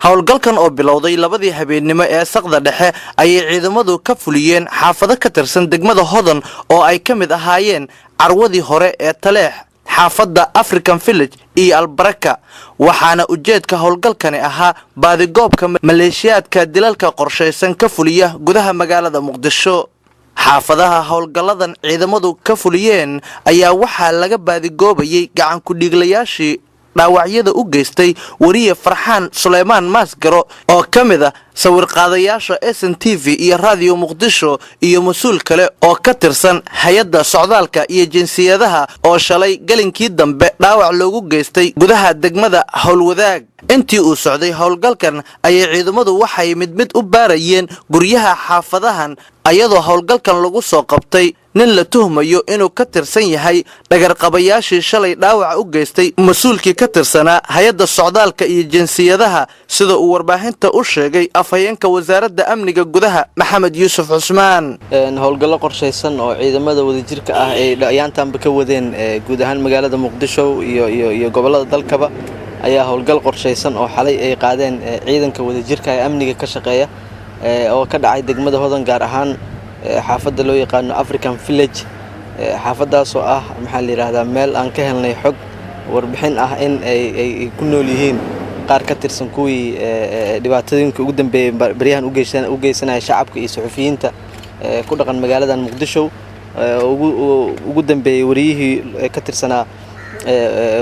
howlgalkan oo bilowday labadii habeenimo ee saqda dhexe ayay ciidamadu ka fuliyeen xaafado ka tirsan degmada Hodan oo ay ka mid ahaayeen carwadii hore ee Taleex xaafada African Village iyo Albaraka waxaana ujeedka howlgalkani ahaa baadigoobka maleeshiyaadka dilalka qorsheysan ka fuliya gudaha magaalada Muqdisho xaafadaha howlgaladan ciidamadu ka fuliyeen ayaa waxaa laga baadigoobayay gacan ku dhiglayaashii dhaawacyada u geystay wariye Farxaan Suleymaan Maasgaro oo kamid ah sawir qaadayaasha SNTV iyo Radio Muqdisho iyo mas'uul kale oo ka tirsan hay'adda socdaalka iyo jinsiyadaha oo shalay galinkii dambe dhaawac loogu geystay gudaha degmada Howlwadaag intii uu socday howlgalkan ayay ciidamadu waxay mid u baarayeen guryaha xaafadahan ayadoo howlgalkan lagu soo qabtay nin la tuhmayo inuu ka tirsan yahay dhagar qabayaashii shalay dhaawac u geystay mas'uulkii ka tirsanaa hay'adda socdaalka iyo jinsiyadaha sida uu warbaahinta u sheegay afhayeenka wasaaradda amniga gudaha Maxamed Yuusuf Cusmaan howlgallo qorsheysan oo ciidamada wadajirka ah ay dhayaantanba ka wadeen guud ahaan magaalada Muqdisho iyo gobolada dalkaba ayaa howlgal qorsheysan oo xalay ay qaadeen ciidanka wadajirka ee amniga ka shaqeeya oo ka dhacay degmada Hodan gaar ahaan xaafadda loo yaqaan African Village xaafadaas oo ah maxaa la yiraahdaa meel aan ka helnay xog warbixin ah in ay ku nool yihiin qaar ka tirsan kuwii dhibaatooyinka ugu dambeeyay bariyahan u geysanaya shacabka iyo suxufiyiinta ku dhaqan magaalada Muqdisho ugu dambeeyay wariyihii ka tirsanaa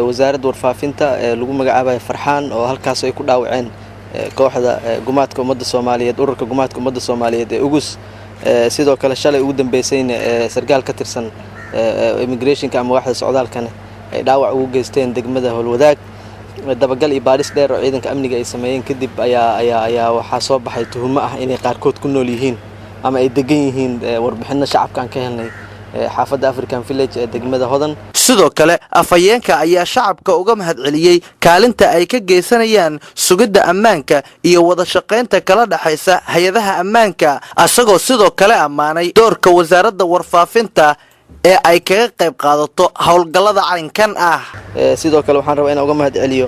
wasaaradda warfaafinta lagu magacaabay Farxaan oo halkaas ay ku dhaawaceen kooxda gumaadka ummadda Soomaaliyeed ururka gumaadka ummadda Soomaaliyeed ee ugus sidoo kale shalay ugu dambeysayna sargaal ka tirsan immigrationka ama waaxda socdaalkana ay dhaawac ugu geysteen degmada Howlwadaag dabagal iyo baadhis dheer oo ciidanka amniga ay sameeyeen kadib ayaa waxaa soo baxay tuhumo ah inay qaarkood ku nool yihiin ama ay degan yihiin warbixinna shacabkan ka helnay xaafadda African Village ee degmada Hodan sidoo kale afhayeenka ayaa shacabka uga mahadceliyay kaalinta ay ka geysanayaan sugidda ammaanka iyo wada shaqaynta kala dhaxaysa hay'adaha ammaanka asagoo sidoo kale amaanay doorka wasaaradda warfaafinta ee ay kaga qayb qaadato howlgallada caynkan ah sidoo kale waxaan rabaa inaan uga mahadceliyo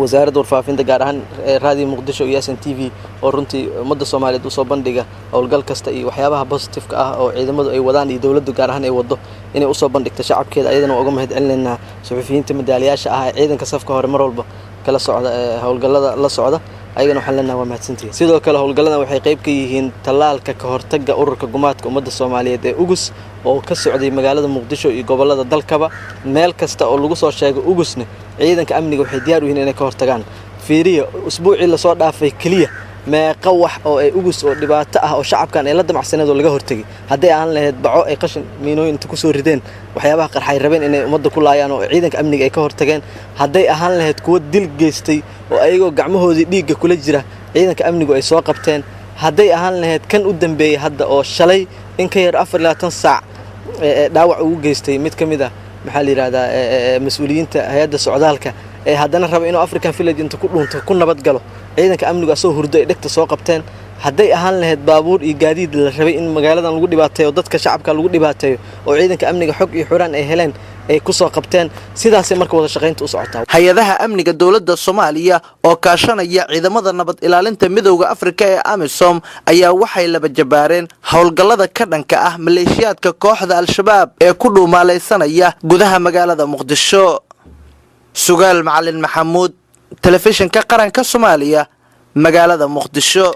wasaaradda warfaafinta gaar ahaan Radio Muqdisho iyo SNTV oo runtii ummadda Soomaaliyeed u soo bandhiga howlgal kasta iyo waxyaabaha positive ah oo ciidamadu ay wadaan iyo dawladdu gaar ahaan ay wado inay u soo bandhigto shacabkeeda ayadana uga mahadcelinayna suxufiyiinta madaaliyaasha ah ee ciidanka safka hore mar walba kala socda howlgallada la socda ayagana waxaan leenahay waa mahadsantihiin sidoo kale howlgalladan waxay qayb ka yihiin talaalka ka hortagga ururka gumaadka ummadda Soomaaliyeed ee ugus oo ka socday magaalada Muqdisho iyo gobolada dalkaba meel kasta oo lagu soo sheego ugusna ciidanka amniga waxay diyaar u yihiin inay ka hortagaan fiiriyo usbuucii la soo dhaafay kaliya meeqa wax oo ay ugus oo dhibaato ah oo shacabkan ay la damacsanado laga hortagay haday aan lahayd baco ay qashin miinooyin ku soo rideen waxyaabaha qarxay rabeen inay ummadda ku laayaan oo ciidanka amniga ay ka hortageen haday ahaan lahayd kuwa dil geystay oo ayagoo gacmahoodii dhiigga kula jira ciidanka amnigu ay soo qabteen haday ahaan lahayd kan u dambeeyay hadda oo shalay in ka yar 24 saac dhaawac ugu geystay mid kamid ah maxaa la yiraahdaa mas'uuliyiinta hay'adda socdaalka ee haddana raba inuu African Village inta ku dhunto ku nabad galo ciidanka amnigu soo hurdo ay dhigta soo qabteen haday ahaan lahayd baabuur iyo gaadiid la rabay in magaaladan lagu dhibaateeyo dadka shacabka lagu dhibaateeyo oo ciidanka amniga xog iyo xuraan ay heleen ay ku soo qabteen sidaas marka wada shaqaynta u socotaa hay'adaha amniga dawladda Soomaaliya oo kaashanaya ciidamada nabad ilaalinta midowga Afrika ee AMISOM ayaa waxay laba jabaareen howlgallada ka dhanka ah maleeshiyaadka kooxda Al-Shabaab ee ku dhuumaalaysanaya gudaha magaalada Muqdisho sugaal macallin Maxamuud telefishinka qaranka Soomaaliya magaalada Muqdisho.